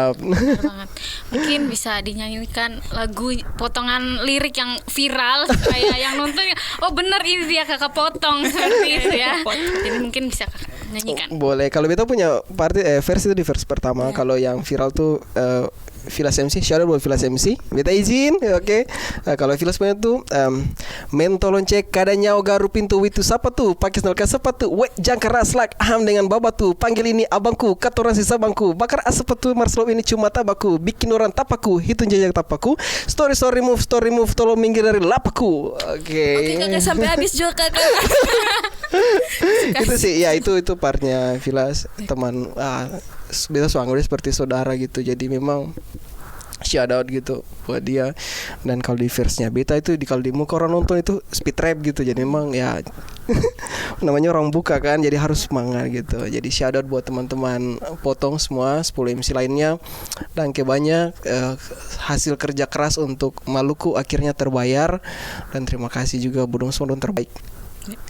Banget. Mungkin bisa dinyanyikan lagu potongan lirik yang viral supaya yang nonton, "Oh benar ini dia kakak potong," seperti itu ya. Jadi mungkin bisa nyanyikan. Boleh. Kalau beta punya versi itu di versi pertama. Kalau yang viral tuh Vilas MC, shout out buat Vilas MC. Beta izin, oke. Kalau Vilas punya tuh men tolong cek keadaannya garu pintu itu siapa tuh? Pakai sandal sepatu. Wek jangkar aslak aham dengan baba tuh. Panggil ini abangku, katoran sisa bangku. Bakar asap tuh Marcelo ini cuma tabaku. Bikin orang tapaku, hitung jejak tapaku. Story move, tolong minggir dari lapaku. Oke, Kakak sampai habis juga kakak. itu sih, ya itu partnya Vilas, teman. Beta suanggurnya seperti saudara gitu. Jadi memang shout out gitu buat dia. Dan kalau di verse-nya Beta itu kalau di muka orang nonton itu speed rap gitu. Jadi memang ya namanya orang buka kan, jadi harus semangat gitu. Jadi shout out buat teman-teman Potong semua 10 MC lainnya. Dan banyak hasil kerja keras untuk Maluku akhirnya terbayar. Dan terima kasih juga Budong Sondon terbaik.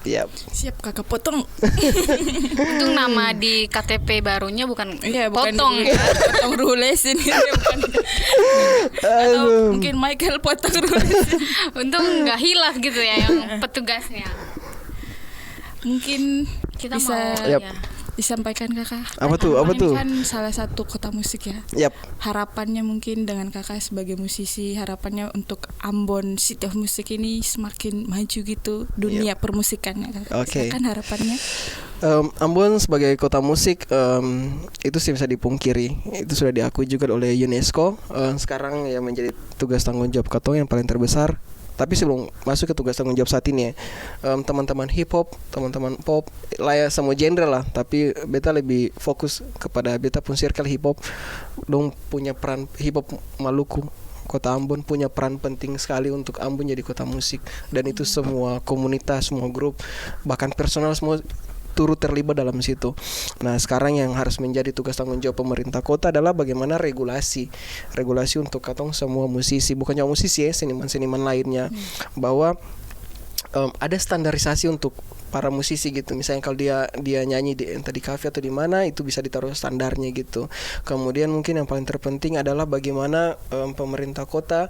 Yap. Siap kakak Potong. Untung nama di KTP barunya bukan bukan Potong di- Potong Rules ini bukan. Atau mungkin Michael Potong Rules. Untung nggak hilaf gitu ya yang petugasnya. Mungkin Kita bisa mau Yap. ya. disampaikan kakak. Apa tuh? Ini kan salah satu kota musik ya. Yap. Harapannya mungkin dengan kakak sebagai musisi, harapannya untuk Ambon City of Music ini semakin maju gitu dunia permusikannya kakak. Oke. Silakan harapannya. Ambon sebagai kota musik itu sih bisa dipungkiri. Itu sudah diakui juga oleh UNESCO. Sekarang ya menjadi tugas tanggung jawab Katong yang paling terbesar. Tapi sebelum masuk ke tugas tanggung jawab saat ini ya, teman-teman hip hop, teman-teman pop, layak semua genre lah. Tapi beta lebih fokus kepada beta pun circle hip hop. Dong punya peran hip hop Maluku. Kota Ambon punya peran penting sekali untuk Ambon jadi kota musik. Dan itu semua komunitas, semua grup, bahkan personal semua turut terlibat dalam situ. Nah, sekarang yang harus menjadi tugas tanggung jawab pemerintah kota adalah bagaimana regulasi untuk katong semua musisi, bukan cuma musisi ya, seniman-seniman lainnya, bahwa ada standarisasi untuk para musisi gitu. Misalnya kalau dia nyanyi di entah di kafe atau di mana, itu bisa ditaruh standarnya gitu. Kemudian mungkin yang paling terpenting adalah bagaimana pemerintah kota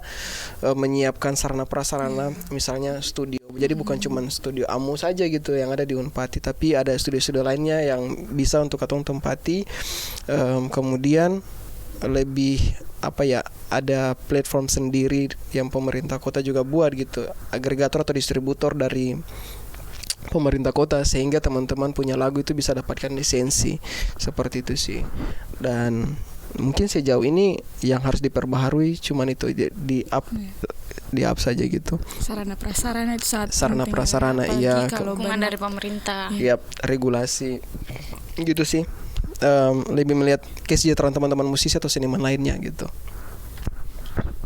menyiapkan sarana prasarana, misalnya studio. Jadi bukan cuma studio AMU saja gitu yang ada di Unpati, tapi ada studio-studio lainnya yang bisa untuk katong tempati. Kemudian lebih ada platform sendiri yang pemerintah kota juga buat gitu, agregator atau distributor dari pemerintah kota, sehingga teman-teman punya lagu itu bisa dapatkan lisensi. Seperti itu sih. Dan mungkin sejauh ini yang harus diperbaharui cuman itu di up saja gitu. Sarana prasarana itu sangat Sarana penting, prasarana, apalagi iya. kalau Dukungan banyak dari pemerintah. Yap, regulasi gitu sih. Lebih melihat kesejahteraan teman-teman musisi atau seniman lainnya gitu.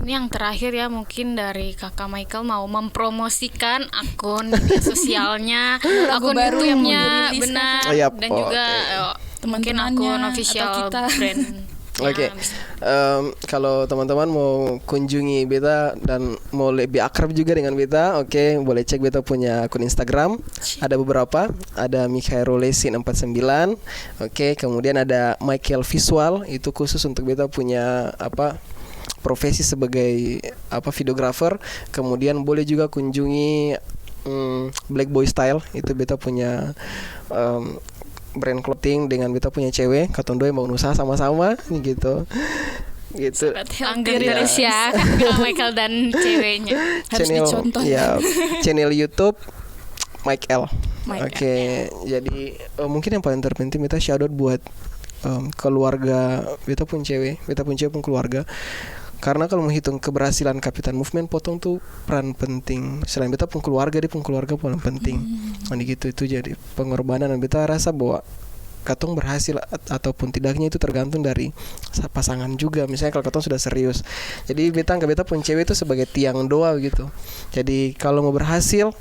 Ini yang terakhir ya, mungkin dari kakak Michael mau mempromosikan akun media sosialnya, Lagu akun baru yang mau YouTube-nya, dirilis, benar, Kakak. Yap, dan juga mungkin teman-temannya akun official atau kita. brand. Oke. Kalau teman-teman mau kunjungi beta dan mau lebih akrab juga dengan beta, oke, boleh cek beta punya akun Instagram. Ada beberapa, ada Mikhail Rolesin 49. Oke, kemudian ada Michael Visual, itu khusus untuk beta punya profesi sebagai videographer. Kemudian boleh juga kunjungi Black Boy Style, itu beta punya brand clothing dengan beta punya cewek, katong dua yang mau usaha sama-sama gitu. Angger Iya. terus ya kakak Michael dan ceweknya. Harus dicontoh. Ya, channel YouTube Mike L. Mike Oke, jadi mungkin yang paling terpenting beta shout out buat keluarga beta pun cewek pun keluarga. Karena kalau menghitung keberhasilan Kapitan Movement, Potong tuh peran penting. Selain beta pun keluarga, dia pun keluarga paling penting. Gitu, itu jadi pengorbanan, dan beta rasa bahwa katong berhasil ataupun tidaknya itu tergantung dari pasangan juga. Misalnya kalau katong sudah serius, jadi beta pun cewek itu sebagai tiang doa gitu. Jadi kalau mau berhasil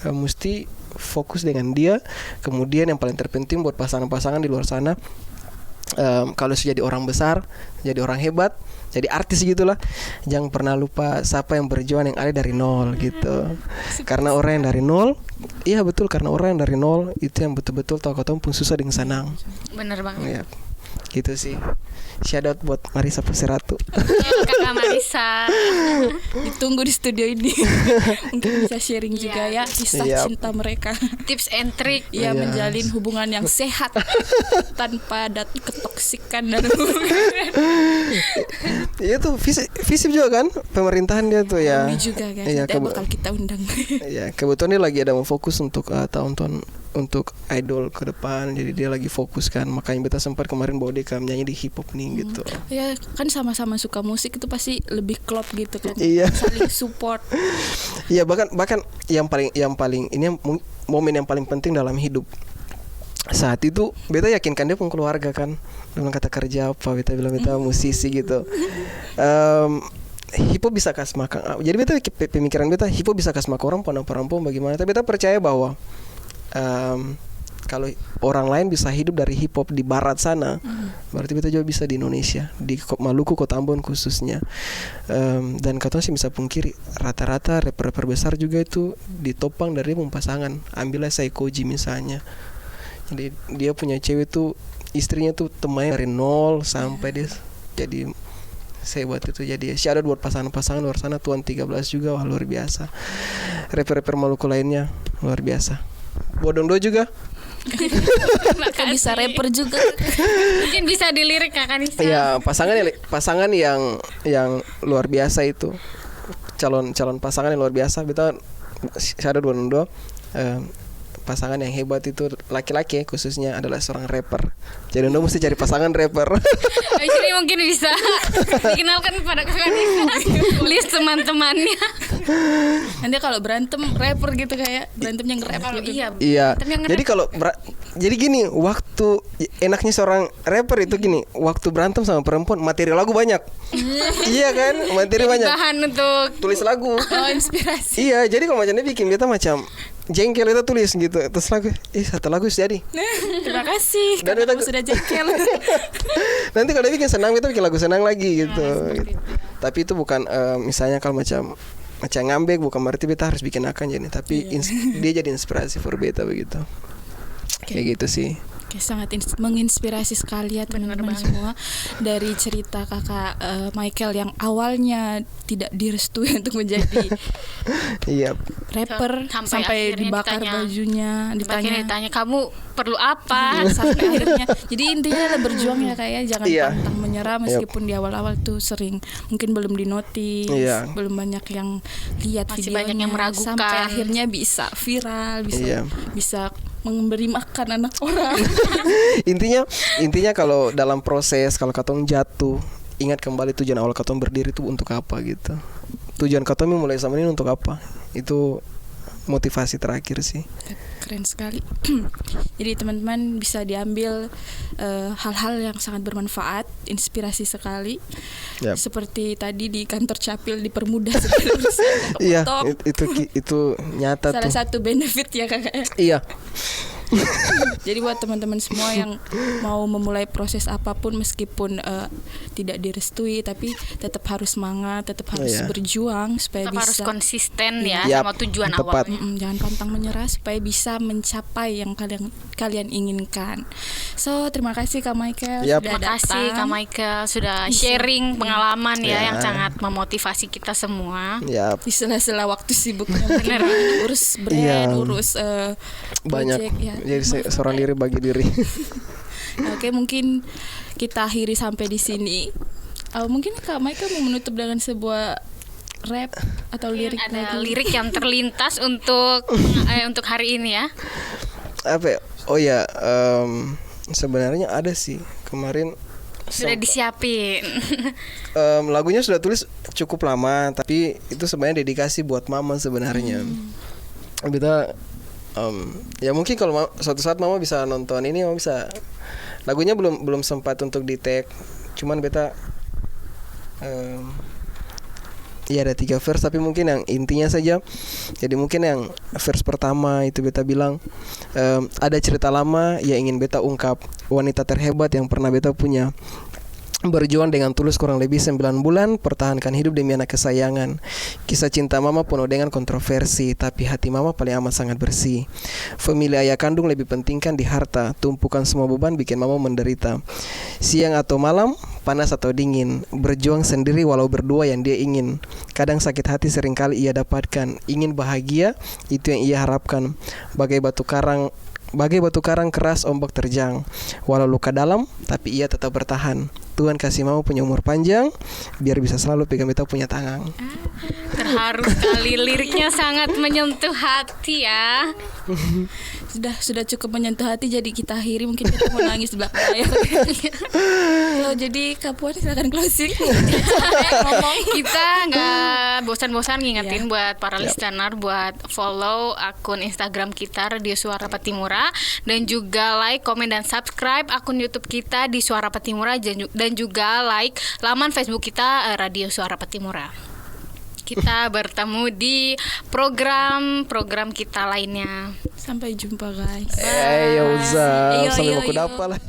mesti fokus dengan dia. Kemudian yang paling terpenting buat pasangan-pasangan di luar sana, kalau sudah jadi orang besar, jadi orang hebat, jadi artis gitulah, jangan pernah lupa siapa yang berjuang yang ada dari nol gitu. Karena orang yang dari nol, iya betul, karena orang yang dari nol itu yang betul-betul tahu katong pun susah dengan senang. Bener banget. Ya, gitu sih. Shout out buat Marisa Persiratu. Kakak Marisa. Ditunggu di studio ini. Mungkin bisa sharing juga ya kisah Yap. cinta mereka. Tips and trick. Ya, Iya. menjalin hubungan yang sehat tanpa ada ketoksikan dan Iya tuh visip juga kan pemerintahan dia tuh ya. ini juga guys. Iya, Nanti bakal kita undang. Ya kebetulan dia lagi ada mau fokus untuk tahun-tahun untuk idol ke depan, jadi dia lagi fokus kan, makanya beta sempat kemarin bawa dia nyanyi di hip hop nih gitu. Ya kan sama-sama suka musik itu pasti lebih klop gitu kan. Iya. Saling support. Iya bahkan yang paling ini momen yang paling penting dalam hidup saat itu beta yakinkan dia pun keluarga kan, dengan kata kerja apa beta bilang beta musisi gitu. Hip hop bisa kasih makan. Jadi beta pemikiran beta hip hop bisa kasih makan orang perempuan bagaimana. Tapi beta percaya bahwa kalau orang lain bisa hidup dari hip hop di barat sana, berarti beta juga bisa di Indonesia, di Maluku, Kota Ambon khususnya. Dan katanya sih bisa pungkiri rata-rata rapper besar juga itu ditopang dari pasangan. Ambillah Saikoji misalnya. Jadi dia punya cewek tuh, istrinya tuh temannya dari nol sampai dia jadi saya buat itu. Jadi shout out buat pasangan-pasangan luar sana, Tuan 13 juga, wah luar biasa. Rapper-rapper Maluku lainnya luar biasa. Bodondo juga. Kan bisa rapper juga. Mungkin bisa dilirik Kakak Nisa. Iya, pasangan yang luar biasa itu. Calon pasangan yang luar biasa. Beta shout out Bodondo. Pasangan yang hebat itu laki-laki khususnya adalah seorang rapper. Jadi Anda mesti cari pasangan rapper. Jadi mungkin bisa dikenalkan pada Kakak Nisa list teman-temannya. Nanti kalau berantem rapper gitu kayak berantemnya nge-rap Kalau gitu. iya. Iya. Tapi yang Jadi kalau jadi gini, waktu enaknya seorang rapper itu gini, waktu berantem sama perempuan materi lagu banyak. Iya kan? Materi banyak. bahan untuk Tulis lagu. Oh, inspirasi. Iya, jadi kalau macam dia bikin beta macam jengkel itu tulis gitu. Terus lagu, satu lagu sudah jadi. Terima kasih Dan karena beta- kamu sudah jengkel. Nanti kalau dia bikin senang, beta bikin lagu senang lagi gitu. Tapi itu bukan misalnya kalau macam ngambek bukan berarti beta harus bikin akan jadi. Tapi dia jadi inspirasi for beta begitu. Kayak gitu sih. Oke, sangat menginspirasi sekali ya teman-teman semua. Dari cerita kakak Michael yang awalnya tidak direstui untuk menjadi Iya. rapper Sampai sampai akhirnya dibakar ditanya- bajunya, ditanya kamu perlu apa? sampai akhirnya. Jadi intinya adalah berjuang ya kayak jangan Iya. pantang menyerah meskipun di awal-awal tuh sering mungkin belum dinotis, Iya. belum banyak yang lihat Masih videonya, banyak yang meragukan. sampai akhirnya bisa viral, Iya. bisa memberi makan anak orang. intinya kalau dalam proses kalau katong jatuh, ingat kembali tujuan awal katong berdiri itu untuk apa gitu. Tujuan katong mulai sama ini untuk apa? Itu motivasi terakhir sih. Keren sekali. Jadi teman-teman bisa diambil hal-hal yang sangat bermanfaat, inspirasi sekali. Yap. Seperti tadi di kantor Capil dipermudah segala urusan. Iya, Top. itu nyata Salah tuh. satu benefit ya kakak. Iya. Jadi buat teman-teman semua yang mau memulai proses apapun meskipun tidak direstui, tapi tetap harus semangat, tetap harus Iya. berjuang supaya Tetap harus bisa konsisten ya Yap, sama tujuan tepat. awalnya. jangan pantang menyerah supaya bisa mencapai yang kalian inginkan. So terima kasih Kak Michael Yap. sudah Terima kasih datang. Kak Michael sudah sharing pengalaman ya Ya. yang sangat memotivasi kita semua. Ya, Di sela-sela waktu sibuknya mungkin urus brand, Iya. urus banyak. project, ya. Jadi seorang diri bagi diri. Oke, mungkin kita akhiri sampai di sini. Mungkin Kak Michael mau menutup dengan sebuah rap atau lirik Ada lagu. lirik yang terlintas untuk hari ini ya. Apa ya? Oh ya, sebenarnya ada sih kemarin Sudah disiapin. lagunya sudah tulis cukup lama, tapi itu sebenarnya dedikasi buat mama sebenarnya. Beta ya mungkin kalau suatu saat mama bisa nonton ini, mama bisa. Lagunya belum sempat untuk di tag, cuman beta ya ada 3 verse, tapi mungkin yang intinya saja. Jadi mungkin yang verse pertama itu beta bilang ada cerita lama yang ingin beta ungkap, wanita terhebat yang pernah beta punya. Berjuang dengan tulus kurang lebih 9 bulan, pertahankan hidup demi anak kesayangan. Kisah cinta mama penuh dengan kontroversi, tapi hati mama paling amat sangat bersih. Famili ayah kandung lebih pentingkan di harta, tumpukan semua beban bikin mama menderita. Siang atau malam, panas atau dingin, berjuang sendiri walau berdua yang dia ingin. Kadang sakit hati seringkali ia dapatkan, ingin bahagia, itu yang ia harapkan. Bagai batu karang keras ombak terjang. Walau luka dalam, tapi ia tetap bertahan. Tuhan kasih mama punya umur panjang, biar bisa selalu pegang beta punya tangan. Terharu sekali, liriknya sangat menyentuh hati ya. Sudah cukup menyentuh hati, jadi kita akhiri, mungkin kita mau nangis di belakang layar. Jadi Kak Puan silakan closing. Ngomong. Kita nggak bosan-bosan ngingetin buat para listener buat follow akun Instagram kita Radio Suara Patimura, dan juga like, komen, dan subscribe akun YouTube kita di Suara Patimura, dan juga like laman Facebook kita Radio Suara Patimura. Kita bertemu di program kita lainnya. Sampai jumpa guys. Sampai mau kudapat lah.